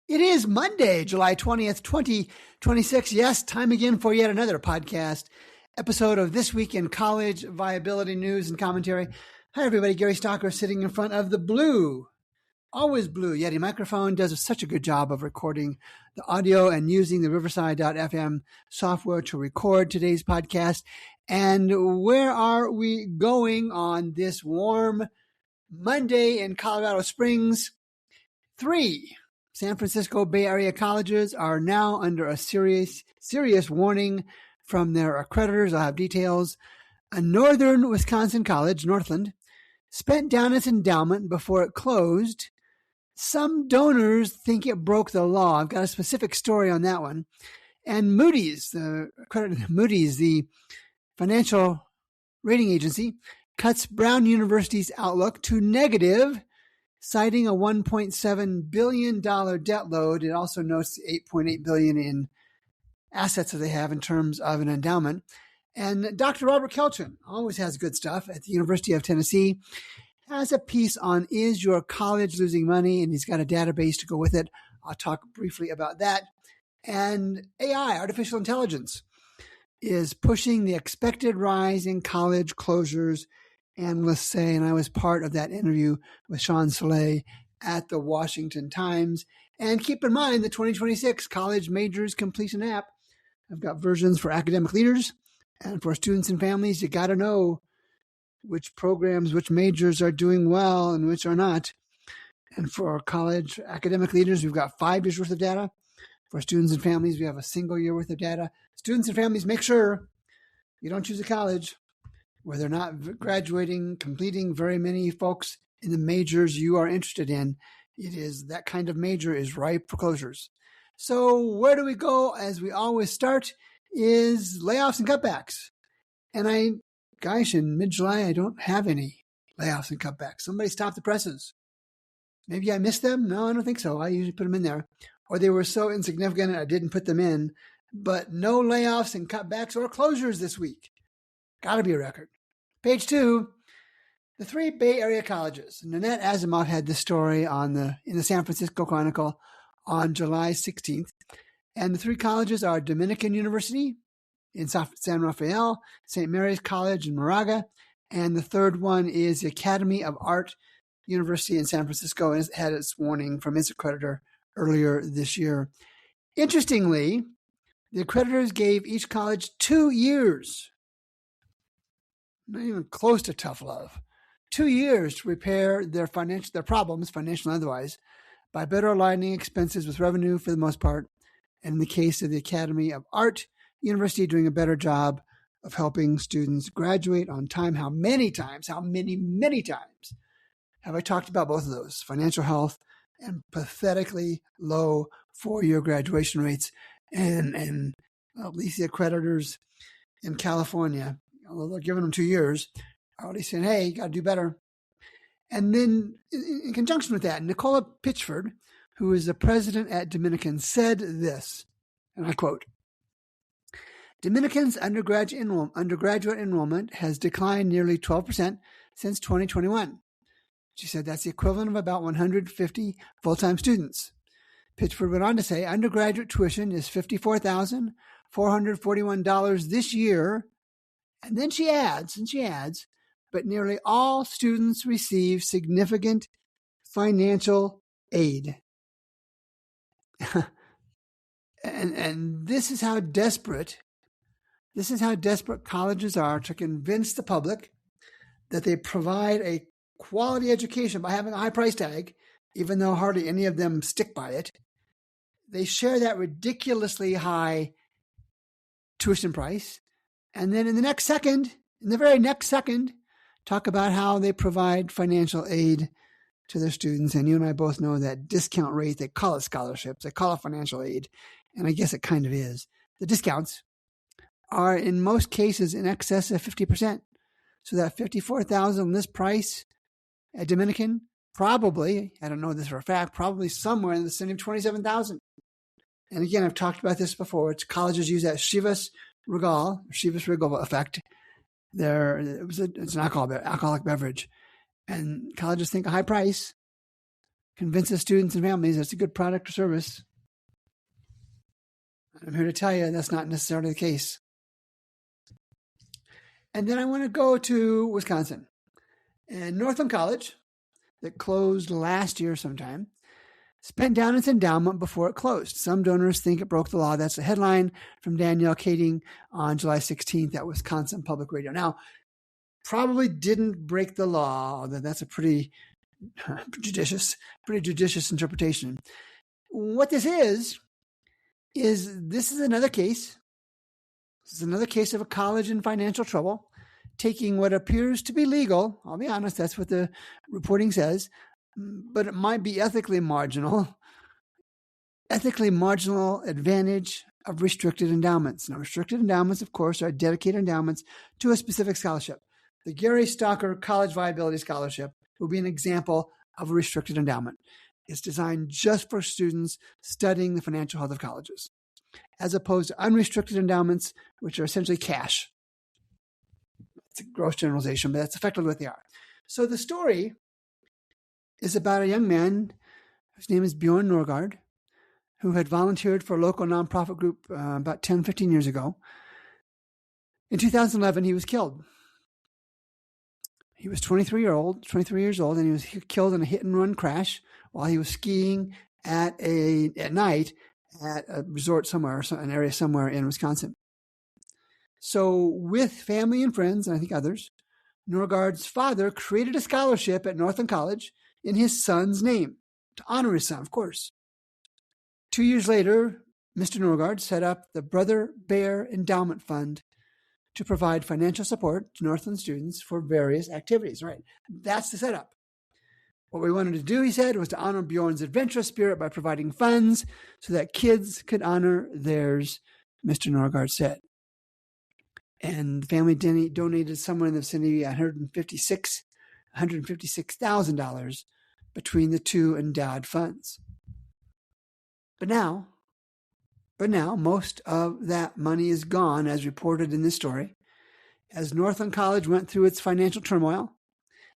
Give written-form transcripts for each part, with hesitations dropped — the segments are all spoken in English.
It is Monday, July 20th, 2026. Yes, time again for yet another podcast episode of This Week in College Viability News and Commentary. Hi, everybody. Gary Stocker sitting in front of the blue, always blue Yeti microphone. Does such a good job of recording the audio and using the Riverside.fm software to record today's podcast. And where are we going on this warm Monday in Colorado Springs? 3 San Francisco Bay Area colleges are now under a serious warning from their accreditors. I'll have details. A northern Wisconsin college, Northland, spent down its endowment before it closed. Some donors think it broke the law. I've got a specific story on that one. And Moody's, the financial rating agency, cuts Brown University's outlook to negative, citing a $1.7 billion debt load. It also notes $8.8 billion in assets that they have in terms of an endowment. And Dr. Robert Kelchen always has good stuff at the University of Tennessee, has a piece on Is Your College Losing Money? And he's got a database to go with it. I'll talk briefly about that. And AI, artificial intelligence, is pushing the expected rise in college closures. And let's say, and I was part of that interview with Sean Soleil at the Washington Times. And keep in mind the 2026 College Majors Completion app. I've got versions for academic leaders and for students and families. You got to know which programs, which majors are doing well and which are not. And for college academic leaders, we've got 5 years worth of data. For students and families, we have a single year worth of data. Students and families, make sure you don't choose a college where they're not graduating, completing very many folks in the majors you are interested in. It is that kind of major is ripe for closures. So where do we go? As we always start is layoffs and cutbacks. And in mid-July, I don't have any layoffs and cutbacks. Somebody stopped the presses. Maybe I missed them. No, I don't think so. I usually put them in there. Or they were so insignificant I didn't put them in. But no layoffs and cutbacks or closures this week. Got to be a record. Page 2, the 3 Bay Area colleges. Nanette Asimov had this story in the San Francisco Chronicle on July 16th. And the 3 colleges are Dominican University in San Rafael, St. Mary's College in Moraga, and the third one is the Academy of Art University in San Francisco, and it had its warning from its accreditor earlier this year. Interestingly, the accreditors gave each college 2 years. Not even close to tough love. 2 years to repair their problems, financial and otherwise, by better aligning expenses with revenue for the most part. And in the case of the Academy of Art University, doing a better job of helping students graduate on time. How many times have I talked about both of those? Financial health and pathetically low 4-year graduation rates. And at least the accreditors in California, although they're giving them 2 years, are already saying, hey, you got to do better. And then in conjunction with that, Nicola Pitchford, who is the president at Dominican, said this, and I quote, Dominican's undergraduate enrollment has declined nearly 12% since 2021. She said that's the equivalent of about 150 full-time students. Pitchford went on to say undergraduate tuition is $54,441 this year. And then she adds, but nearly all students receive significant financial aid. and this is how desperate colleges are to convince the public that they provide a quality education by having a high price tag, even though hardly any of them stick by it. They share that ridiculously high tuition price. And then in the very next second, talk about how they provide financial aid to their students. And you and I both know that discount rate, they call it scholarships, they call it financial aid. And I guess it kind of is. The discounts are in most cases in excess of 50%. So that $54,000 list price at Dominican, probably, I don't know this for a fact, probably somewhere in the vicinity of $27,000. And again, I've talked about this before. It's colleges use that Chivas Regal effect. It's an alcoholic beverage. And colleges think a high price convinces students and families that it's a good product or service. I'm here to tell you that's not necessarily the case. And then I want to go to Wisconsin. And Northland College, that closed last year sometime, spent down its endowment before it closed. Some donors think it broke the law. That's a headline from Danielle Kading on July 16th at Wisconsin Public Radio. Now, probably didn't break the law, although that's a pretty judicious interpretation. What this is this is another case. This is another case of a college in financial trouble, taking what appears to be legal. I'll be honest, that's what the reporting says, but it might be ethically marginal advantage of restricted endowments. Now, restricted endowments, of course, are dedicated endowments to a specific scholarship. The Gary Stocker College Viability Scholarship will be an example of a restricted endowment. It's designed just for students studying the financial health of colleges, as opposed to unrestricted endowments, which are essentially cash. It's a gross generalization, but that's effectively what they are. So the story is about a young man whose name is Bjorn Norgard, who had volunteered for a local nonprofit group about 10, 15 years ago. In 2011, he was killed. He was 23 years old, and he was killed in a hit-and-run crash while he was skiing at night at a resort somewhere, an area somewhere in Wisconsin. So with family and friends, and I think others, Norgard's father created a scholarship at Northland College in his son's name, to honor his son, of course. 2 years later, Mr. Norgard set up the Brother Bear Endowment Fund to provide financial support to Northland students for various activities. Right? That's the setup. What we wanted to do, he said, was to honor Bjorn's adventurous spirit by providing funds so that kids could honor theirs, Mr. Norgard said. And the family donated somewhere in the vicinity of $156,000 between the two endowed funds. But now, most of that money is gone, as reported in this story. As Northland College went through its financial turmoil,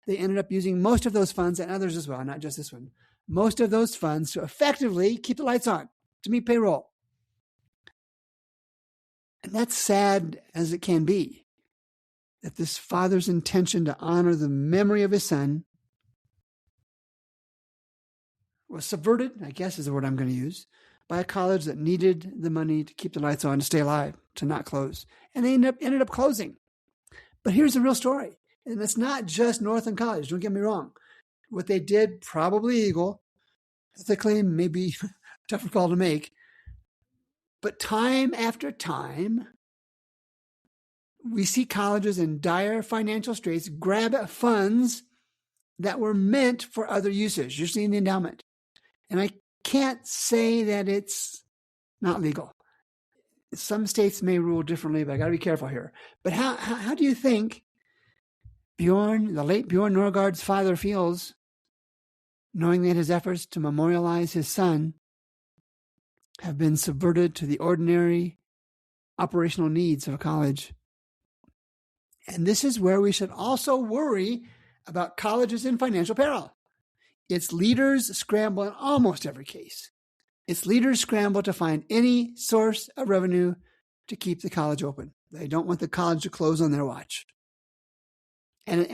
they ended up using most of those funds, and others as well, not just this one, most of those funds to effectively keep the lights on, to meet payroll. And that's sad as it can be, that this father's intention to honor the memory of his son was subverted, I guess is the word I'm going to use, by a college that needed the money to keep the lights on, to stay alive, to not close. And they ended up closing. But here's the real story. And it's not just Northland College, don't get me wrong. What they did, probably illegal, ethically, maybe a tougher call to make. But time after time, we see colleges in dire financial straits grab at funds that were meant for other uses, usually in the endowment. And I can't say that it's not legal. Some states may rule differently, but I got to be careful here. But how do you think the late Bjorn Norgard's father feels, knowing that his efforts to memorialize his son have been subverted to the ordinary operational needs of a college? And this is where we should also worry about colleges in financial peril. Its leaders scramble in almost every case. Its leaders scramble to find any source of revenue to keep the college open. They don't want the college to close on their watch. And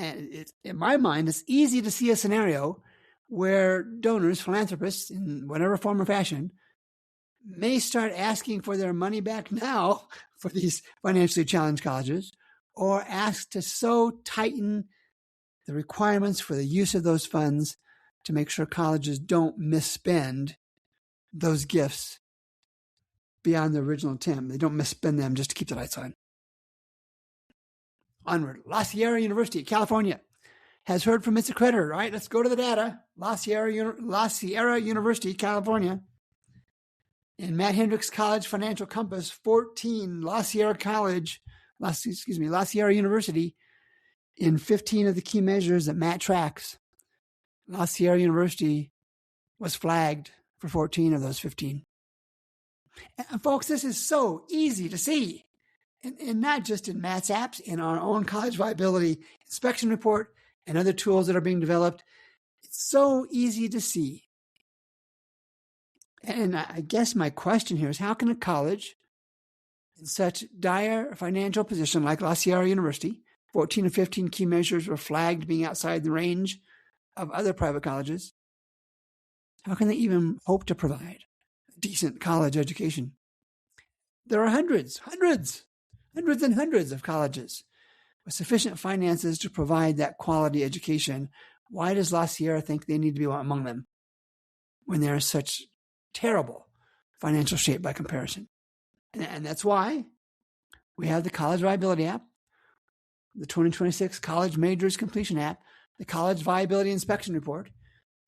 in my mind, it's easy to see a scenario where donors, philanthropists, in whatever form or fashion, may start asking for their money back now for these financially challenged colleges, or ask to so tighten the requirements for the use of those funds to make sure colleges don't misspend those gifts beyond the original intent. They don't misspend them just to keep the lights on. Onward. La Sierra University, California, has heard from its accreditor. All right, let's go to the data. La Sierra University, California. In Matt Hendricks College Financial Compass 14, La Sierra University, in 15 of the key measures that Matt tracks, La Sierra University was flagged for 14 of those 15. And folks, this is so easy to see. And not just in Matt's apps, in our own college viability inspection report and other tools that are being developed. It's so easy to see And I guess my question here is, how can a college in such dire financial position like La Sierra University, 14 of 15 key measures were flagged being outside the range of other private colleges, how can they even hope to provide a decent college education? There are hundreds and hundreds of colleges with sufficient finances to provide that quality education. Why does La Sierra think they need to be among them when they're in such terrible financial shape by comparison? And that's why we have the College Viability app, the 2026 College Majors Completion app, the College Viability Inspection Report,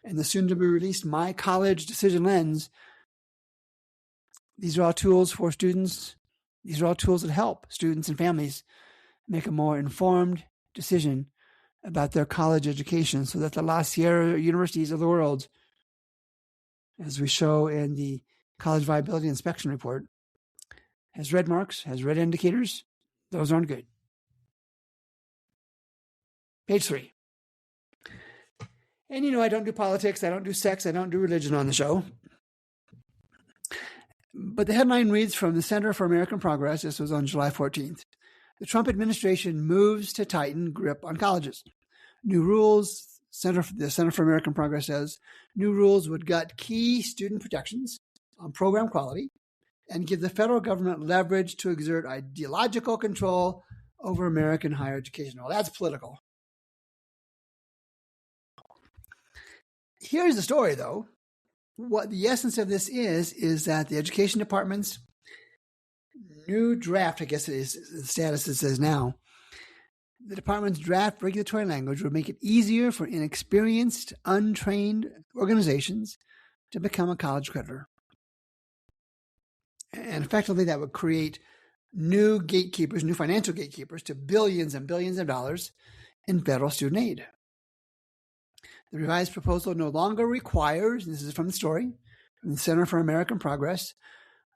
and the soon-to-be-released My College Decision Lens. These are all tools for students. These are all tools that help students and families make a more informed decision about their college education so that the La Sierra universities of the world, as we show in the College Viability Inspection Report, has red marks, has red indicators. Those aren't good. Page 3. And I don't do politics, I don't do sex, I don't do religion on the show. But the headline reads from the Center for American Progress. This was on July 14th. The Trump administration moves to tighten grip on colleges. New rules, the Center for American Progress says, new rules would gut key student protections on program quality and give the federal government leverage to exert ideological control over American higher education. Well, that's political. Here's the story, though. What the essence of this is that the education department's new draft, I guess it is the status it says now, the department's draft regulatory language would make it easier for inexperienced, untrained organizations to become a college creditor. And effectively, that would create new gatekeepers, new financial gatekeepers to billions and billions of dollars in federal student aid. The revised proposal no longer requires, this is from the story, from the Center for American Progress,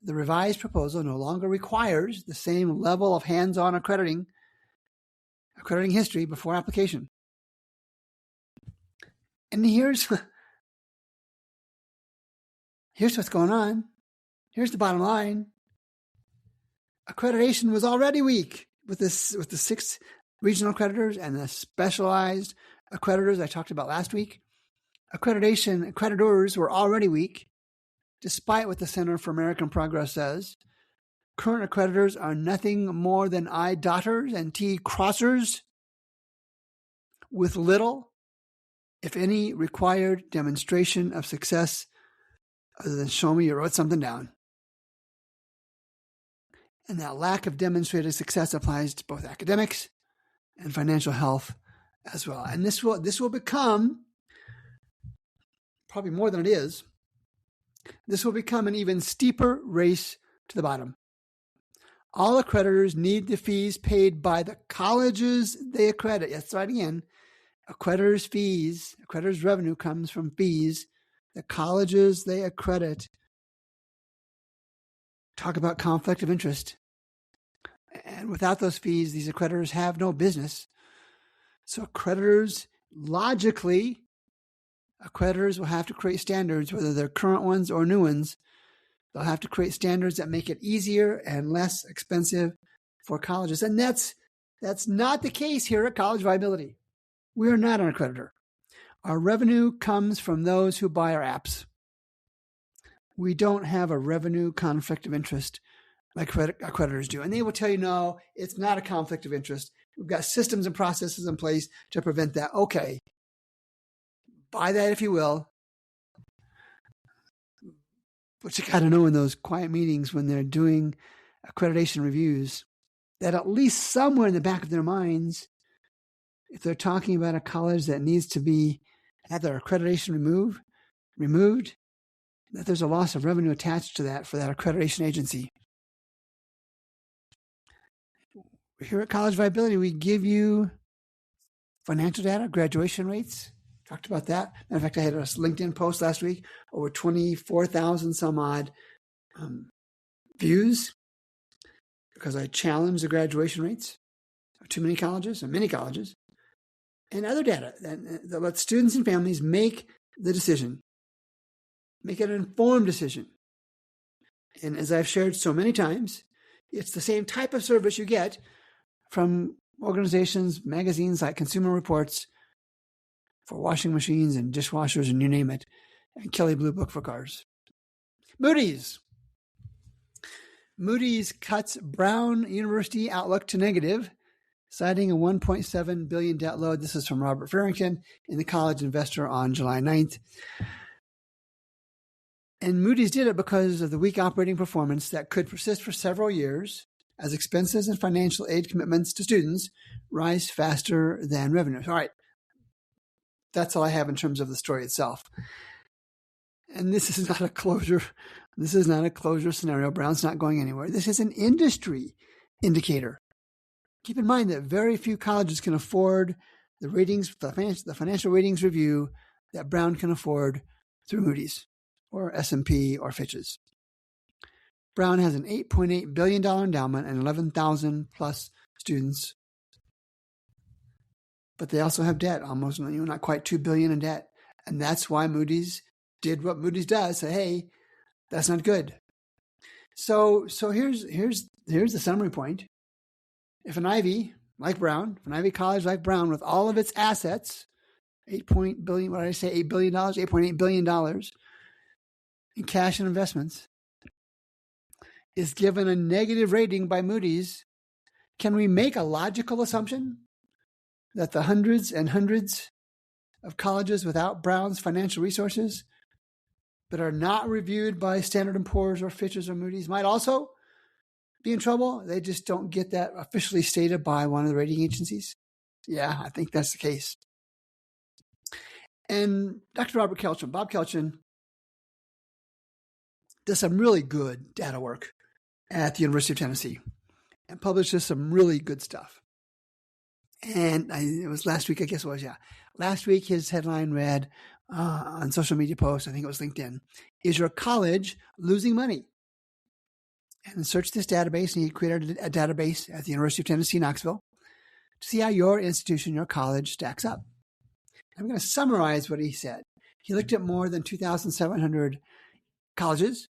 the revised proposal no longer requires the same level of hands-on accrediting history before application. And here's what's going on. Here's the bottom line. Accreditation was already weak with the 6 regional accreditors and the specialized accreditors I talked about last week. Accreditors were already weak, despite what the Center for American Progress says. Current accreditors are nothing more than I dotters and T crossers with little, if any, required demonstration of success other than show me you wrote something down. And that lack of demonstrated success applies to both academics and financial health as well. And this will become, probably more than it is, this will become an even steeper race to the bottom. All accreditors need the fees paid by the colleges they accredit. That's right again. Accreditors' revenue comes from fees the colleges they accredit. Talk about conflict of interest. And without those fees, these accreditors have no business. So accreditors will have to create standards, whether they're current ones or new ones. They'll have to create standards that make it easier and less expensive for colleges. And that's not the case here at College Viability. We are not an accreditor. Our revenue comes from those who buy our apps. We don't have a revenue conflict of interest like accreditors do. And they will tell you, no, it's not a conflict of interest. We've got systems and processes in place to prevent that. Okay, buy that if you will. But you got to know in those quiet meetings when they're doing accreditation reviews that at least somewhere in the back of their minds, if they're talking about a college that needs to have their accreditation removed, that there's a loss of revenue attached to that for that accreditation agency. Here at College Viability, we give you financial data, graduation rates. Talked about that. In fact, I had a LinkedIn post last week, over 24,000 some odd views because I challenged the graduation rates of too many colleges and many colleges, and other data that lets students and families make the decision Make an informed decision. And as I've shared so many times, it's the same type of service you get from organizations, magazines like Consumer Reports for washing machines and dishwashers and you name it, and Kelley Blue Book for cars. Moody's cuts Brown University outlook to negative, citing a $1.7 billion debt load. This is from Robert Farrington in the College Investor on July 9th. And Moody's did it because of the weak operating performance that could persist for several years as expenses and financial aid commitments to students rise faster than revenues. All right. That's all I have in terms of the story itself. And this is not a closure. This is not a closure scenario. Brown's not going anywhere. This is an industry indicator. Keep in mind that very few colleges can afford the ratings, the financial ratings review that Brown can afford through Moody's or S&P or Fitch's. Brown has an $8.8 billion endowment and 11,000 plus students. But they also have debt, almost not quite $2 billion in debt. And that's why Moody's did what Moody's does, say, hey, that's not good. So here's the summary point. If an Ivy College like Brown, with all of its assets, $8.8 billion in cash and investments, is given a negative rating by Moody's, can we make a logical assumption that the hundreds and hundreds of colleges without Brown's financial resources but are not reviewed by Standard & Poor's or Fitch's or Moody's might also be in trouble? They just don't get that officially stated by one of the rating agencies. Yeah, I think that's the case. And Dr. Bob Kelchen, does some really good data work at the University of Tennessee and publishes some really good stuff. And it was last week, I guess it was, yeah. Last week, his headline read on social media posts, I think it was LinkedIn, "Is your college losing money?" And searched this database, and he created a database at the University of Tennessee, Knoxville, to see how your institution, your college, stacks up. I'm going to summarize what he said. He looked at more than 2,700 colleges,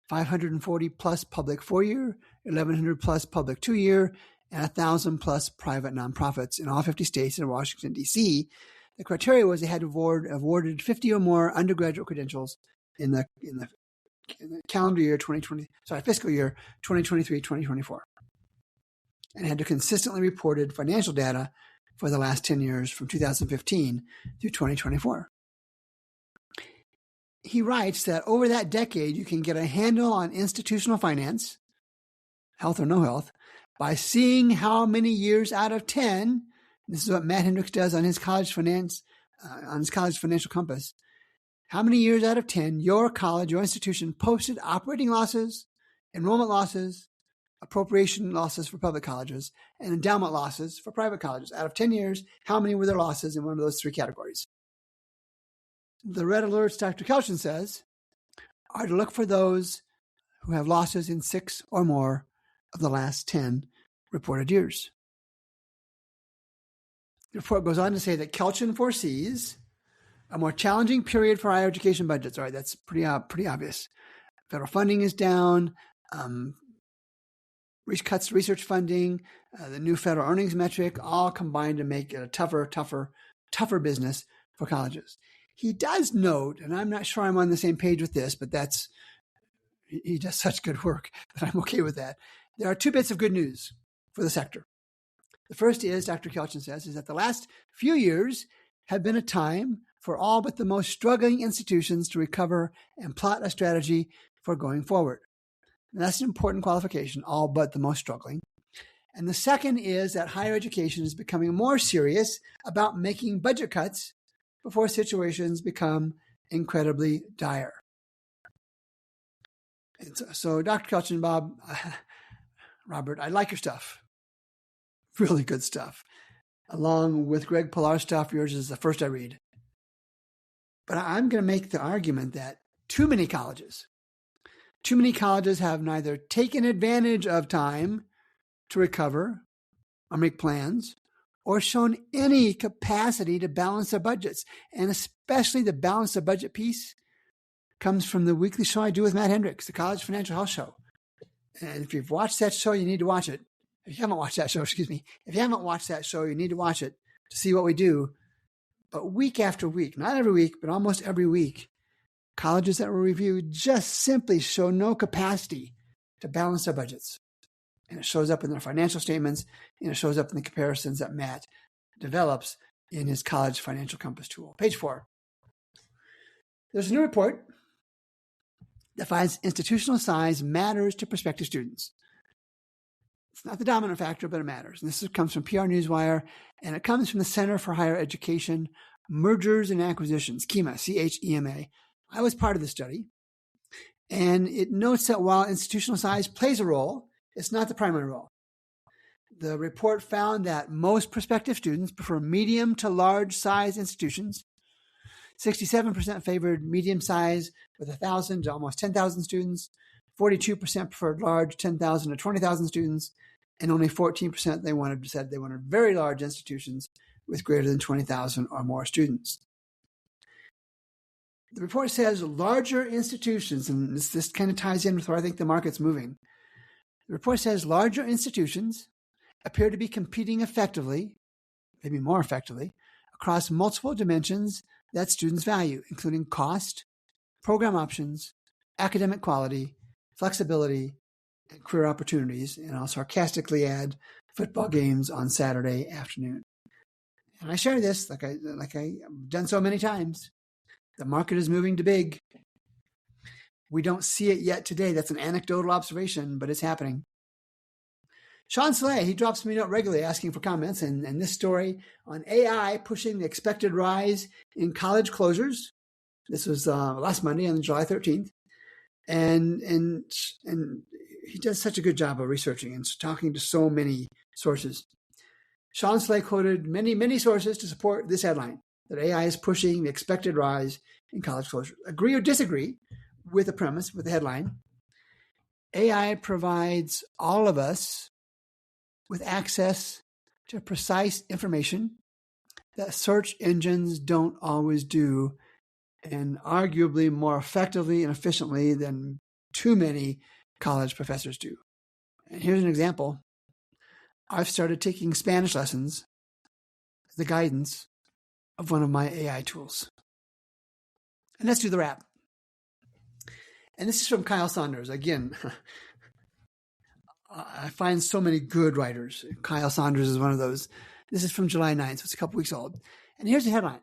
540 plus public 4-year, 1,100 plus public 2-year, and 1,000 plus private nonprofits in all 50 states and Washington, D.C. The criteria was they had awarded 50 or more undergraduate credentials in the calendar year fiscal year 2023-2024, and had to consistently reported financial data for the last 10 years from 2015 through 2024. He writes that over that decade, you can get a handle on institutional finance, health or no health, by seeing how many years out of 10, this is what Matt Hendricks does on his college financial compass, how many years out of 10 your college, your institution posted operating losses, enrollment losses, appropriation losses for public colleges, and endowment losses for private colleges. Out of 10 years, how many were their losses in one of those three categories? The red alerts, Dr. Kelchen says, are to look for those who have losses in 6 or more of the last 10 reported years. The report goes on to say that Kelchen foresees a more challenging period for higher education budgets. All right, that's pretty obvious. Federal funding is down. Cuts to research funding, the new federal earnings metric, all combined to make it a tougher business for colleges. He does note, and I'm not sure I'm on the same page with this, but he does such good work that I'm okay with that. There are 2 bits of good news for the sector. The first is, Dr. Kelchen says, is that the last few years have been a time for all but the most struggling institutions to recover and plot a strategy for going forward. And that's an important qualification, all but the most struggling. And the second is that higher education is becoming more serious about making budget cuts before situations become incredibly dire. And so Dr. Kelchen, Bob, Robert, I like your stuff. Really good stuff. Along with Greg Pillar's stuff, yours is the first I read. But I'm going to make the argument that too many colleges have neither taken advantage of time to recover or make plans or shown any capacity to balance their budgets. And especially the balance of budget piece comes from the weekly show I do with Matt Hendricks, the College Financial Health Show. And if you've watched that show, you need to watch it. If you haven't watched that show, you need to watch it to see what we do. But week after week, not every week, but almost every week, colleges that were reviewed just simply show no capacity to balance their budgets. And it shows up in their financial statements, and it shows up in the comparisons that Matt develops in his College Financial Compass tool. Page 4. There's a new report that finds institutional size matters to prospective students. It's not the dominant factor, but it matters. And this comes from PR Newswire, and it comes from the Center for Higher Education, Mergers and Acquisitions, CHEMA, C-H-E-M-A. I was part of the study, and it notes that while institutional size plays a role, it's not the primary role. The report found that most prospective students prefer medium to large size institutions. 67% favored medium size with 1,000 to almost 10,000 students. 42% preferred large, 10,000 to 20,000 students. And only 14% said they wanted very large institutions with greater than 20,000 or more students. The report says larger institutions, and this kind of ties in with where I think the market's moving. The report says larger institutions appear to be competing effectively, maybe more effectively, across multiple dimensions that students value, including cost, program options, academic quality, flexibility, and career opportunities. And I'll sarcastically add football games on Saturday afternoon. And I share this like I've done so many times. The market is moving to big. We don't see it yet today. That's an anecdotal observation, but it's happening. Sean Slay, he drops me a note regularly asking for comments, and this story on AI pushing the expected rise in college closures. This was last Monday on July 13th. And he does such a good job of researching and talking to so many sources. Sean Slay quoted many, many sources to support this headline, that AI is pushing the expected rise in college closures. Agree or disagree with the premise, with the headline? AI provides all of us with access to precise information that search engines don't always do, and arguably more effectively and efficiently than too many college professors do. And here's an example. I've started taking Spanish lessons with the guidance of one of my AI tools. And let's do the wrap. And this is from Kyle Saunders. Again, I find so many good writers. Kyle Saunders is one of those. This is from July 9th, so it's a couple weeks old. And here's the headline.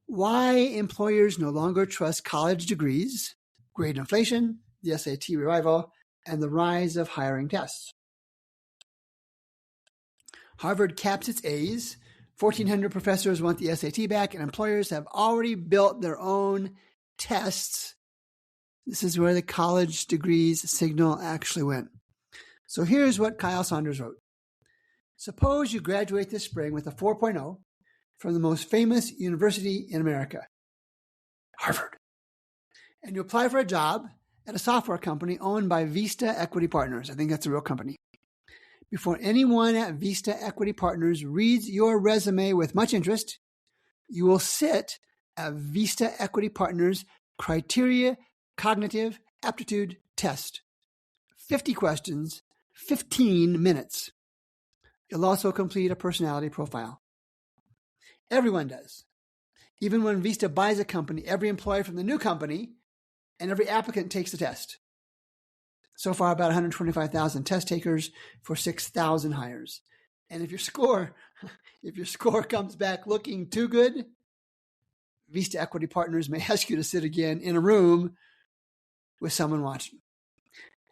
Why employers no longer trust college degrees, grade inflation, the SAT revival, and the rise of hiring tests. Harvard caps its A's. 1,400 professors want the SAT back, and employers have already built their own tests. This is where the college degrees signal actually went. So here's what Kyle Saunders wrote. Suppose you graduate this spring with a 4.0 from the most famous university in America, Harvard, and you apply for a job at a software company owned by Vista Equity Partners. I think that's a real company. Before anyone at Vista Equity Partners reads your resume with much interest, you will sit at Vista Equity Partners Criteria Cognitive Aptitude Test. 50 questions, 15 minutes. You'll also complete a personality profile. Everyone does. Even when Vista buys a company, every employee from the new company and every applicant takes the test. So far, about 125,000 test takers for 6,000 hires. And if your score comes back looking too good, Vista Equity Partners may ask you to sit again in a room with someone watching.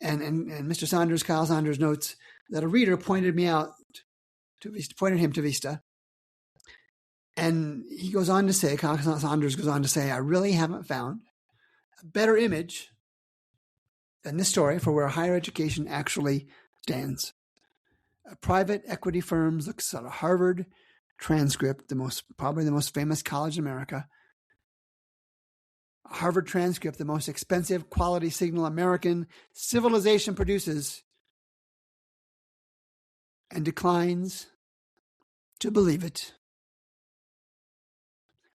And Mr. Saunders, Kyle Saunders, notes that a reader pointed him to Vista. And he goes on to say, Kyle Saunders goes on to say, I really haven't found a better image than this story for where higher education actually stands. A private equity firm looks at a Harvard transcript, probably the most famous college in America. A Harvard transcript, the most expensive quality signal American civilization produces, and declines to believe it.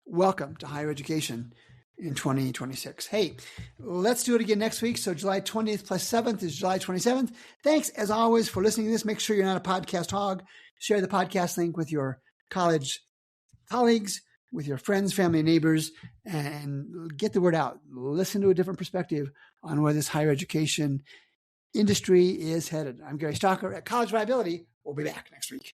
Welcome to higher education in 2026. Hey, let's do it again next week. So July 20th plus 7th is July 27th. Thanks, as always, for listening to this. Make sure you're not a podcast hog. Share the podcast link with your college colleagues, with your friends, family, and neighbors, and get the word out. Listen to a different perspective on where this higher education industry is headed. I'm Gary Stocker at College Viability. We'll be back next week.